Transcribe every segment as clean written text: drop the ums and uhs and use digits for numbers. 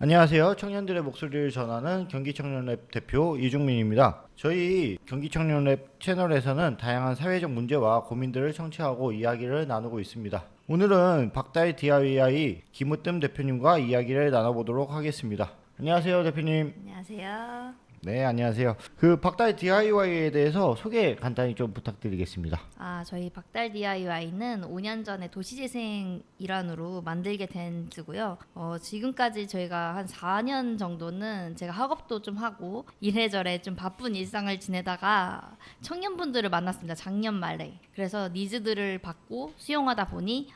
안녕하세요. 청년들의 목소리를 전하는 경기청년랩 대표 이중민입니다. 저희 경기청년랩 채널에서는 다양한 사회적 문제와 고민들을 청취하고 이야기를 나누고 있습니다. 오늘은 박다희 DIY 김우뜸 대표님과 이야기를 나눠보도록 하겠습니다. 안녕하세요, 대표님. 안녕하세요. 네, 안녕하세요. 박다희 DIY에 대해서 소개 간단히 좀 부탁드리겠습니다. 저희 박달 DIY는 5년 전에 도시재생 일환으로 만들게 된 주고요. 지금까지 저희가 한 4년 정도는 제가 학업도 좀 하고 이래저래 좀 바쁜 일상을 지내다가 청년분들을 만났습니다. 작년 말에. 그래서 니즈들을 받고 수용하다 보니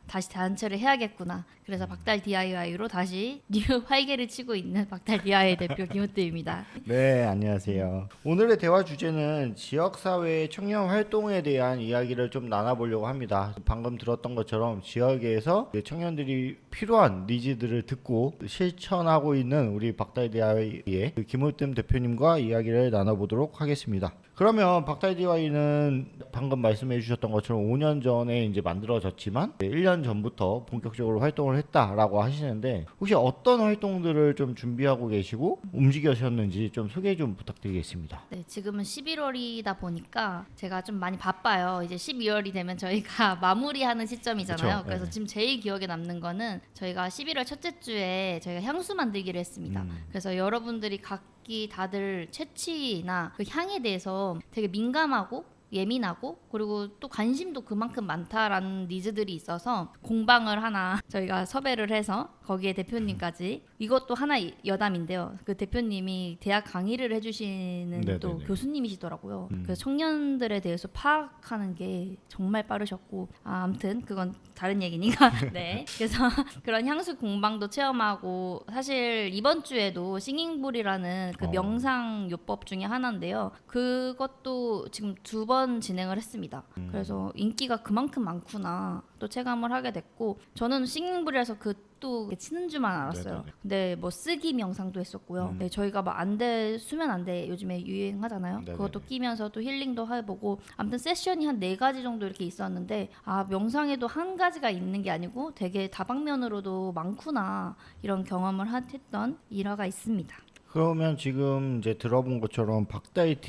다시 단체를 해야겠구나. 그래서 박달 DIY로 다시 뉴 활개를 치고 있는 박달 DIY 대표 김우뜸입니다. 네, 안녕하세요. 오늘의 대화 주제는 지역사회의 청년 활동에 대한 이야기를 좀 나눠보려고 합니다. 방금 들었던 것처럼 지역에서 청년들이 필요한 니즈들을 듣고 실천하고 있는 우리 박다희 DIY의 김우뜸 대표님과 이야기를 나눠보도록 하겠습니다. 그러면 박다희 DIY는 방금 말씀해 주셨던 것처럼 5년 전에 이제 만들어졌지만 1년 전부터 본격적으로 활동을 했다라고 하시는데 혹시 어떤 활동들을 좀 준비하고 계시고 움직이셨는지 좀 소개 좀 부탁드리겠습니다. 네, 지금은 11월이다 보니까 제가 좀 많이 바빠요. 이제 12월이 되면 저희가 마무리하는 시점이잖아요. 그쵸? 그래서 네. 지금 제일 기억에 남는 거는 저희가 11월 첫째 주에 저희가 향수 만들기를 했습니다. 그래서 여러분들이 각기 다들 채취나 그 향에 대해서 되게 민감하고 예민하고 그리고 또 관심도 그만큼 많다라는 니즈들이 있어서 공방을 하나 저희가 섭외를 해서 거기에 대표님까지 이것도 하나 여담인데요. 그 대표님이 대학 강의를 해주시는 네네네. 또 교수님이시더라고요. 그래서 청년들에 대해서 파악하는 게 정말 빠르셨고 아무튼 그건 다른 얘기니까 네. 그래서 그런 향수 공방도 체험하고 사실 이번 주에도 싱잉볼이라는 그 명상 요법 중에 하나인데요. 그것도 지금 2번 진행을 했습니다. 그래서 인기가 그만큼 많구나 또 체감을 하게 됐고 저는 싱잉볼이라서 또 치는 줄만 알았어요. 네네네. 근데 뭐 쓰기 명상도 했었고요. 네, 저희가 막 안돼 수면 안돼 요즘에 유행하잖아요. 네네네. 그것도 끼면서 또 힐링도 해보고 아무튼 세션이 한 4가지 정도 이렇게 있었는데 명상에도 한 가지가 있는 게 아니고 되게 다방면으로도 많구나 이런 경험을 했던 일화가 있습니다. 그러면 지금 이제 들어본 것처럼 박다희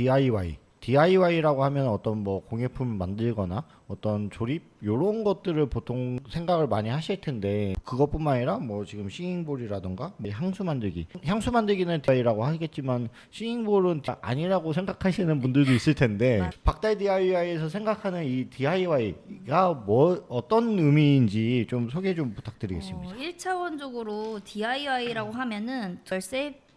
DIY라고 하면 어떤 뭐 공예품을 만들거나 어떤 조립 요런 것들을 보통 생각을 많이 하실 텐데 그것뿐만 아니라 뭐 지금 싱잉볼이라던가 향수 만들기는 DIY라고 하겠지만 싱잉볼은 아니라고 생각하시는 분들도 있을 텐데 박다희 DIY에서 생각하는 이 DIY가 뭐 어떤 의미인지 좀 소개 좀 부탁드리겠습니다. 1차원적으로 DIY라고 하면은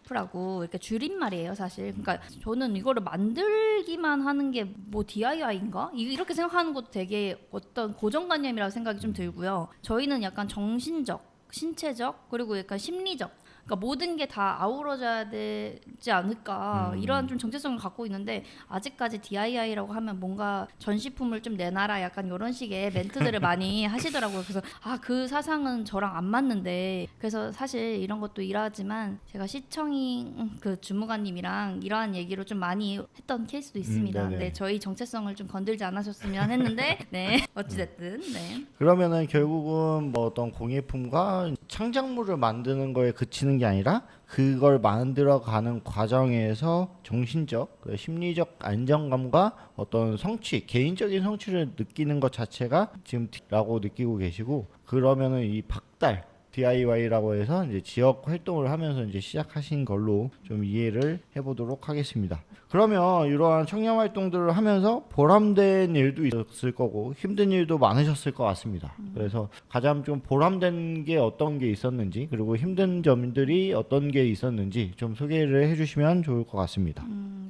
라고 이렇게 줄임말이에요 사실. 그러니까 저는 이거를 만들기만 하는 게 뭐 DIY인가? 이렇게 생각하는 것도 되게 어떤 고정관념이라고 생각이 좀 들고요. 저희는 약간 정신적, 신체적 그리고 약간 심리적 그러니까 모든 게 다 아우러져야 되지 않을까 이런 좀 정체성을 갖고 있는데 아직까지 DIY라고 하면 뭔가 전시품을 좀 내놔라 약간 이런 식의 멘트들을 많이 하시더라고요. 그래서 그 사상은 저랑 안 맞는데 그래서 사실 이런 것도 일하지만 제가 시청인 그 주무관님이랑 이러한 얘기로 좀 많이 했던 케이스도 있습니다. 네, 저희 정체성을 좀 건들지 않으셨으면 했는데 네 어찌됐든 네. 그러면은 결국은 뭐 어떤 공예품과 창작물을 만드는 거에 그치는 게 아니라 그걸 만들어가는 과정에서 정신적, 심리적 안정감과 어떤 성취, 개인적인 성취를 느끼는 것 자체가 지금 라고 느끼고 계시고 그러면은 이 박달 DIY라고 해서 이제 지역 활동을 하면서 이제 시작하신 걸로 좀 이해를 해보도록 하겠습니다. 그러면 이러한 청년 활동들을 하면서 보람된 일도 있었을 거고 힘든 일도 많으셨을 것 같습니다. 그래서 가장 좀 보람된 게 어떤 게 있었는지 그리고 힘든 점들이 어떤 게 있었는지 좀 소개를 해주시면 좋을 것 같습니다.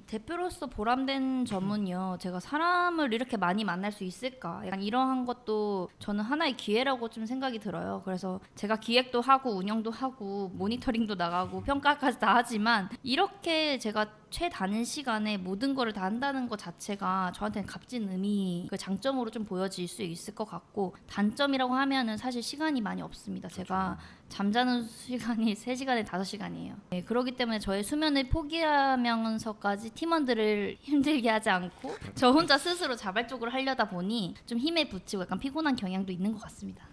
대표로서 보람된 점은요. 제가 사람을 이렇게 많이 만날 수 있을까? 약간 이러한 것도 저는 하나의 기회라고 좀 생각이 들어요. 그래서 제가 기획도 하고 운영도 하고 모니터링도 나가고 평가까지 다 하지만 이렇게 제가 최단은 시간에 모든 거를 다 한다는 것 자체가 저한테는 값진 의미, 그 장점으로 좀 보여질 수 있을 것 같고 단점이라고 하면은 사실 시간이 많이 없습니다. 제가 잠자는 시간이 3시간에 5시간이에요. 네, 그렇기 때문에 저의 수면을 포기하면서까지 팀원들을 힘들게 하지 않고 저 혼자 스스로 자발적으로 하려다 보니 좀 힘에 부치고 약간 피곤한 경향도 있는 것 같습니다.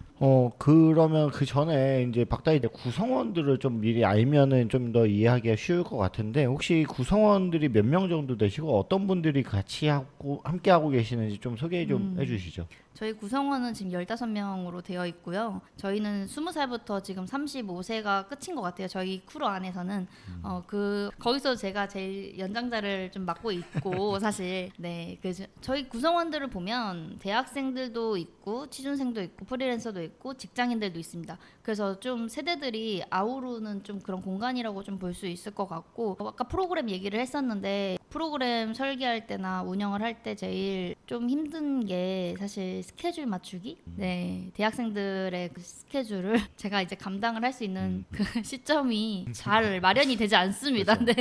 그러면 그 전에 이제 박다희 구성원들을 좀 미리 알면은 좀 더 이해하기가 쉬울 것 같은데 혹시 구성원들이 몇 명 정도 되시고 어떤 분들이 같이 하고 함께 하고 계시는지 좀 소개 좀 해주시죠. 저희 구성원은 지금 15명으로 되어 있고요. 저희는 20살부터 지금 35세가 끝인 것 같아요. 저희 크루 안에서는 거기서 제가 제일 연장자를 좀 맡고 있고 사실 네, 그래서 저희 구성원들을 보면 대학생들도 있고 취준생도 있고 프리랜서도 있고 직장인들도 있습니다. 그래서 좀 세대들이 아우르는 좀 그런 공간이라고 좀 볼 수 있을 것 같고 아까 프로그램 얘기를 했었는데 프로그램 설계할 때나 운영을 할 때 제일 좀 힘든 게 사실 스케줄 맞추기. 네, 대학생들의 그 스케줄을 제가 이제 감당을 할 수 있는 그 시점이 잘 마련이 되지 않습니다. 네,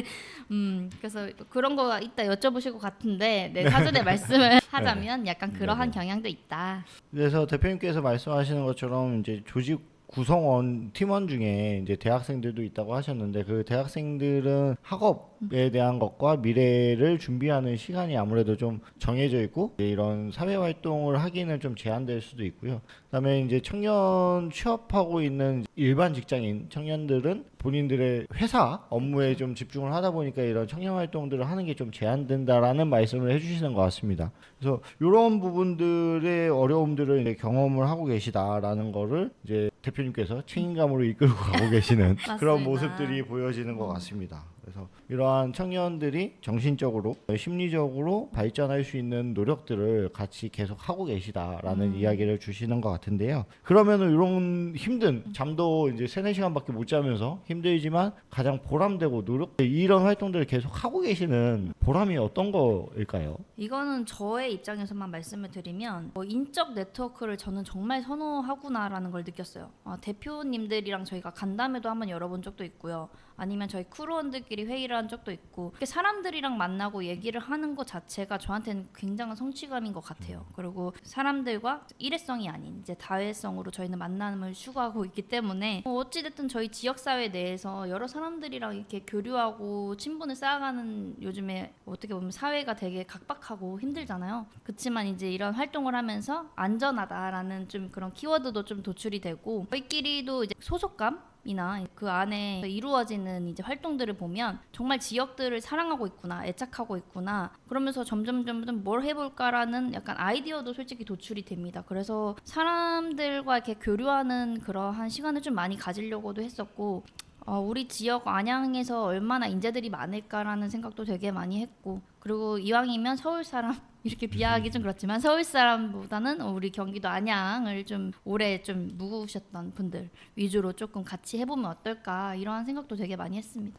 그래서 그런 거 이따 여쭤보실 것 같은데 네, 사전에 말씀을 하자면 약간 그러한 경향도 있다. 그래서 대표님께서 말씀하시는 것처럼 이제 조직 구성원 팀원 중에 이제 대학생들도 있다고 하셨는데 그 대학생들은 학업에 대한 것과 미래를 준비하는 시간이 아무래도 좀 정해져 있고 이제 이런 사회 활동을 하기는 좀 제한될 수도 있고요. 그다음에 이제 청년 취업하고 있는 일반 직장인 청년들은 본인들의 회사 업무에 좀 집중을 하다 보니까 이런 청년 활동들을 하는 게 좀 제한된다라는 말씀을 해주시는 것 같습니다. 그래서 이런 부분들의 어려움들을 이제 경험을 하고 계시다라는 거를 이제 대표님께서 책임감으로 이끌고 가고 계시는 그런 맞습니다. 모습들이 보여지는 것 같습니다. 그래서 이러한 청년들이 정신적으로, 심리적으로 발전할 수 있는 노력들을 같이 계속 하고 계시다라는 이야기를 주시는 것 같은데요. 그러면은 이런 힘든 잠도 이제 3-4시간밖에 못 자면서 힘들지만 가장 보람되고 이런 활동들을 계속 하고 계시는 보람이 어떤 거일까요? 이거는 저의 입장에서만 말씀을 드리면 인적 네트워크를 저는 정말 선호하구나라는 걸 느꼈어요. 대표님들이랑 저희가 간담회도 한번 열어본 적도 있고요. 아니면 저희 크루원들끼리 회의를 한 적도 있고 이렇게 사람들이랑 만나고 얘기를 하는 것 자체가 저한테는 굉장한 성취감인 것 같아요. 그리고 사람들과 일회성이 아닌 이제 다회성으로 저희는 만남을 추구하고 있기 때문에 어찌됐든 저희 지역사회 내에서 여러 사람들이랑 이렇게 교류하고 친분을 쌓아가는 요즘에 어떻게 보면 사회가 되게 각박하고 힘들잖아요. 그렇지만 이제 이런 활동을 하면서 안전하다라는 좀 그런 키워드도 좀 도출이 되고 저희끼리도 이제 소속감 이나 그 안에 이루어지는 이제 활동들을 보면 정말 지역들을 사랑하고 있구나, 애착하고 있구나. 그러면서 점점 뭘 해볼까라는 약간 아이디어도 솔직히 도출이 됩니다. 그래서 사람들과 이렇게 교류하는 그러한 시간을 좀 많이 가지려고도 했었고, 우리 지역 안양에서 얼마나 인재들이 많을까라는 생각도 되게 많이 했고, 그리고 이왕이면 서울 사람 이렇게 비하하기 좀 그렇지만 서울 사람보다는 우리 경기도 안양을 좀 오래 좀 묵으셨던 분들 위주로 조금 같이 해보면 어떨까 이러한 생각도 되게 많이 했습니다.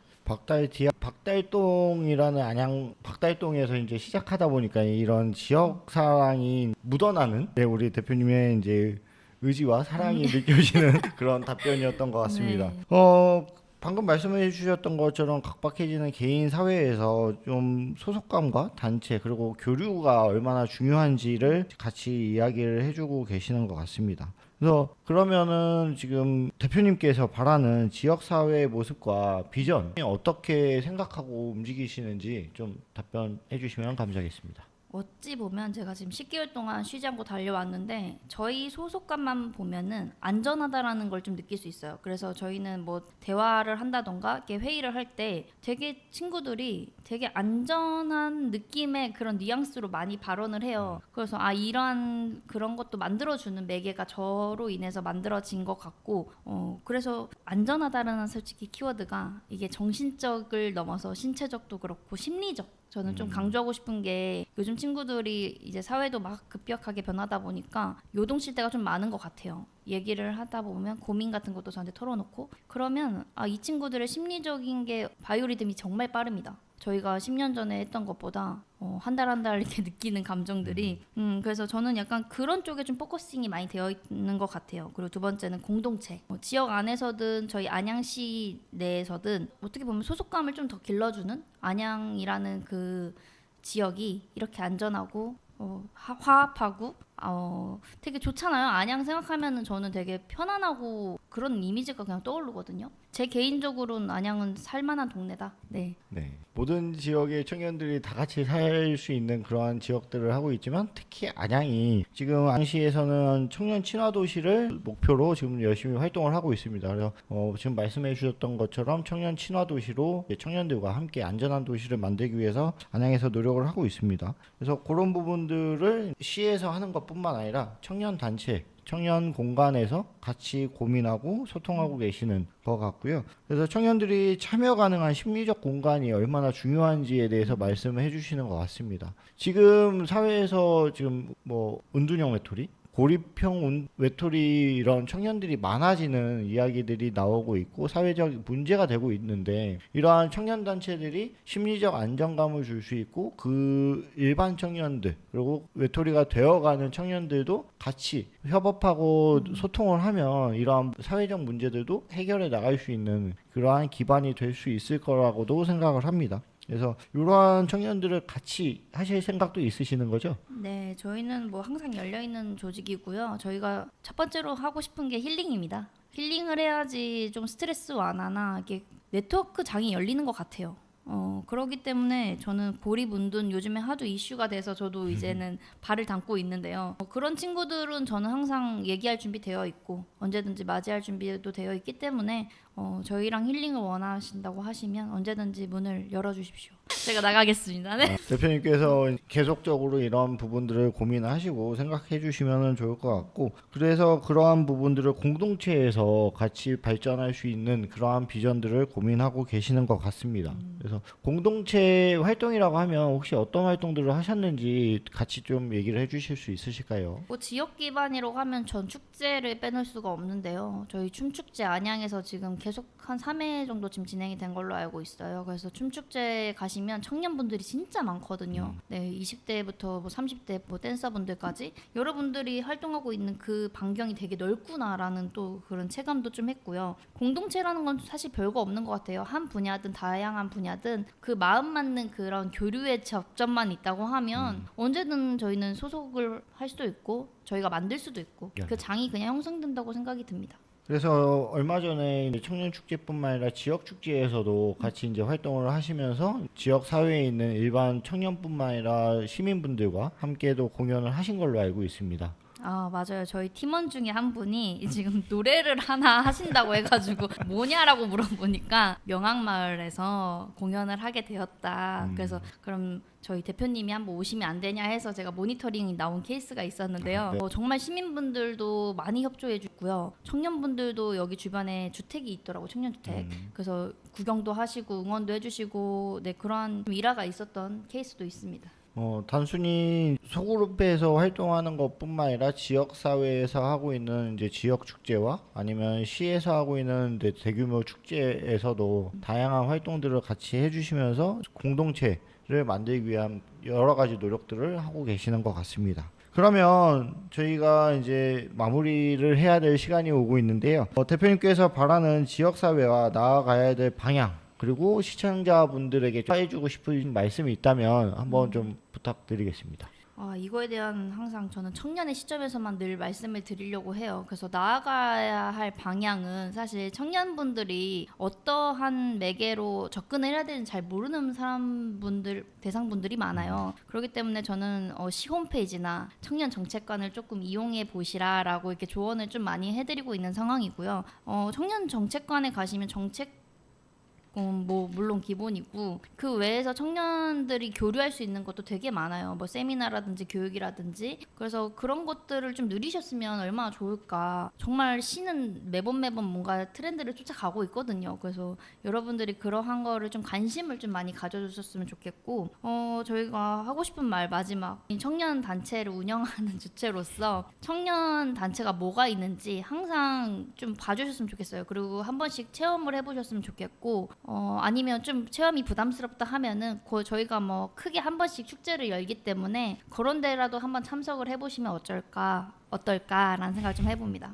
박달동이라는 안양 박달동에서 이제 시작하다 보니까 이런 지역 사랑이 묻어나는 우리 대표님의 이제 의지와 사랑이 느껴지는 그런 답변이었던 것 같습니다. 네. 방금 말씀해 주셨던 것처럼 각박해지는 개인 사회에서 좀 소속감과 단체 그리고 교류가 얼마나 중요한지를 같이 이야기를 해주고 계시는 것 같습니다. 그래서 그러면은 지금 대표님께서 바라는 지역 사회의 모습과 비전이 어떻게 생각하고 움직이시는지 좀 답변해 주시면 감사하겠습니다. 어찌 보면 제가 지금 10개월 동안 쉬지 않고 달려왔는데 저희 소속감만 보면은 안전하다라는 걸 좀 느낄 수 있어요. 그래서 저희는 뭐 대화를 한다던가 이렇게 회의를 할 때 되게 친구들이 되게 안전한 느낌의 그런 뉘앙스로 많이 발언을 해요. 그래서 이러한 그런 것도 만들어주는 매개가 저로 인해서 만들어진 것 같고 그래서 안전하다라는 솔직히 키워드가 이게 정신적을 넘어서 신체적도 그렇고 심리적 저는 좀 강조하고 싶은 게 요즘 친구들이 이제 사회도 막 급격하게 변하다 보니까 요동칠 때가 좀 많은 것 같아요. 얘기를 하다 보면 고민 같은 것도 저한테 털어놓고 그러면 이 친구들의 심리적인 게 바이오리듬이 정말 빠릅니다. 저희가 10년 전에 했던 것보다 한 달 한 달 이렇게 느끼는 감정들이 그래서 저는 약간 그런 쪽에 좀 포커싱이 많이 되어 있는 것 같아요. 그리고 두 번째는 공동체 지역 안에서든 저희 안양시 내에서든 어떻게 보면 소속감을 좀 더 길러주는 안양이라는 그 지역이 이렇게 안전하고 화합하고 되게 좋잖아요. 안양 생각하면은 저는 되게 편안하고 그런 이미지가 그냥 떠오르거든요. 제 개인적으로는 안양은 살만한 동네다. 네. 네. 모든 지역의 청년들이 다 같이 살 수 있는 그러한 지역들을 하고 있지만 특히 안양이 지금 안시에서는 청년 친화 도시를 목표로 지금 열심히 활동을 하고 있습니다. 그래서 지금 말씀해 주셨던 것처럼 청년 친화 도시로 청년들과 함께 안전한 도시를 만들기 위해서 안양에서 노력을 하고 있습니다. 그래서 그런 부분들을 시에서 하는 것뿐만 아니라 청년 단체 청년 공간에서 같이 고민하고 소통하고 계시는 것 같고요. 그래서 청년들이 참여 가능한 심리적 공간이 얼마나 중요한지에 대해서 말씀을 해주시는 것 같습니다. 지금 사회에서 지금 뭐 은둔형 외톨이, 고립형 외톨이 이런 청년들이 많아지는 이야기들이 나오고 있고 사회적 문제가 되고 있는데 이러한 청년 단체들이 심리적 안정감을 줄 수 있고 그 일반 청년들 그리고 외톨이가 되어가는 청년들도 같이 협업하고 소통을 하면 이러한 사회적 문제들도 해결해 나갈 수 있는 그러한 기반이 될 수 있을 거라고도 생각을 합니다. 그래서 이러한 청년들을 같이 하실 생각도 있으시는 거죠? 네, 저희는 뭐 항상 열려 있는 조직이고요. 저희가 첫 번째로 하고 싶은 게 힐링입니다. 힐링을 해야지 좀 스트레스 완화나 이게 네트워크 장이 열리는 것 같아요. 그렇기 때문에 저는 고립 운둔 요즘에 하도 이슈가 돼서 저도 이제는 발을 담고 있는데요. 그런 친구들은 저는 항상 얘기할 준비 되어 있고 언제든지 맞이할 준비도 되어 있기 때문에 저희랑 힐링을 원하신다고 하시면 언제든지 문을 열어주십시오. 제가 나가겠습니다. 네. 대표님께서 계속적으로 이런 부분들을 고민하시고 생각해 주시면 좋을 것 같고 그래서 그러한 부분들을 공동체에서 같이 발전할 수 있는 그러한 비전들을 고민하고 계시는 것 같습니다. 그래서 공동체 활동이라고 하면 혹시 어떤 활동들을 하셨는지 같이 좀 얘기를 해 주실 수 있으실까요? 뭐 지역 기반이라고 하면 전 축제를 빼놓을 수가 없는데요. 저희 춤축제 안양에서 지금 계속 한 3회 정도 지금 진행이 된 걸로 알고 있어요. 그래서 춤축제 가시면 청년분들이 진짜 많거든요. 네, 20대부터 뭐 30대 뭐 댄서분들까지 여러분들이 활동하고 있는 그 반경이 되게 넓구나라는 또 그런 체감도 좀 했고요. 공동체라는 건 사실 별거 없는 것 같아요. 한 분야든 다양한 분야든 그 마음 맞는 그런 교류의 접점만 있다고 하면 언제든 저희는 소속을 할 수도 있고 저희가 만들 수도 있고 그 장이 그냥 형성된다고 생각이 듭니다. 그래서 얼마 전에 이제 청년 축제뿐만 아니라 지역 축제에서도 같이 이제 활동을 하시면서 지역 사회에 있는 일반 청년뿐만 아니라 시민분들과 함께도 공연을 하신 걸로 알고 있습니다. 아, 맞아요. 저희 팀원 중에 한 분이 지금 노래를 하나 하신다고 해가지고 뭐냐라고 물어보니까 명악마을에서 공연을 하게 되었다. 그래서 그럼 저희 대표님이 한번 오시면 안 되냐 해서 제가 모니터링이 나온 케이스가 있었는데요. 네. 정말 시민분들도 많이 협조해 주고요. 청년분들도 여기 주변에 주택이 있더라고 청년주택. 그래서 구경도 하시고 응원도 해주시고 네 그러한 좀 일화가 있었던 케이스도 있습니다. 단순히 소그룹에서 활동하는 것뿐만 아니라 지역 사회에서 하고 있는 이제 지역 축제와 아니면 시에서 하고 있는 이제 대규모 축제에서도 다양한 활동들을 같이 해주시면서 공동체를 만들기 위한 여러 가지 노력들을 하고 계시는 것 같습니다. 그러면 저희가 이제 마무리를 해야 될 시간이 오고 있는데요. 대표님께서 바라는 지역 사회와 나아가야 될 방향 그리고 시청자분들에게 해주고 싶은 말씀이 있다면 한번 좀 부탁드리겠습니다. 이거에 대한 항상 저는 청년의 시점에서만 늘 말씀을 드리려고 해요. 그래서 나아가야 할 방향은 사실 청년분들이 어떠한 매개로 접근을 해야 되는지 잘 모르는 대상분들이 많아요. 그렇기 때문에 저는 시 홈페이지나 청년 정책관을 조금 이용해 보시라라고 이렇게 조언을 좀 많이 해드리고 있는 상황이고요. 청년 정책관에 가시면 정책 뭐 물론 기본이고 그 외에서 청년들이 교류할 수 있는 것도 되게 많아요. 뭐 세미나라든지 교육이라든지 그래서 그런 것들을 좀 누리셨으면 얼마나 좋을까. 정말 시는 매번 뭔가 트렌드를 쫓아가고 있거든요. 그래서 여러분들이 그러한 거를 좀 관심을 좀 많이 가져주셨으면 좋겠고 저희가 하고 싶은 말 마지막 이 청년 단체를 운영하는 주체로서 청년 단체가 뭐가 있는지 항상 좀 봐주셨으면 좋겠어요. 그리고 한 번씩 체험을 해보셨으면 좋겠고 아니면 좀 체험이 부담스럽다 하면은 저희가 뭐 크게 한 번씩 축제를 열기 때문에 그런 데라도 한번 참석을 해보시면 어쩔까 어떨까라는 생각을 좀 해봅니다.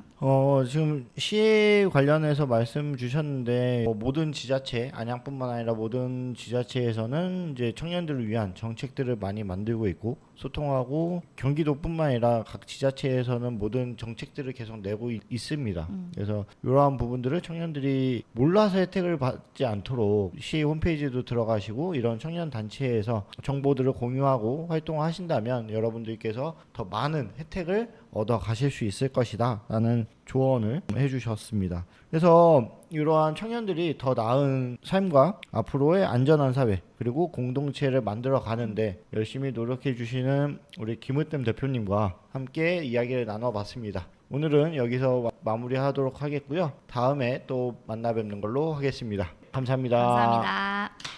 지금 시에 관련해서 말씀 주셨는데 모든 지자체, 안양뿐만 아니라 모든 지자체에서는 이제 청년들을 위한 정책들을 많이 만들고 있고 소통하고 경기도뿐만 아니라 각 지자체에서는 모든 정책들을 계속 내고 있습니다. 그래서 이러한 부분들을 청년들이 몰라서 혜택을 받지 않도록 시 홈페이지도 들어가시고 이런 청년 단체에서 정보들을 공유하고 활동하신다면 여러분들께서 더 많은 혜택을 얻어 가실 수 있을 것이다 라는 조언을 해주셨습니다. 그래서 이러한 청년들이 더 나은 삶과 앞으로의 안전한 사회 그리고 공동체를 만들어 가는데 열심히 노력해 주시는 우리 김으뜸 대표님과 함께 이야기를 나눠봤습니다. 오늘은 여기서 마무리하도록 하겠고요. 다음에 또 만나 뵙는 걸로 하겠습니다. 감사합니다. 감사합니다.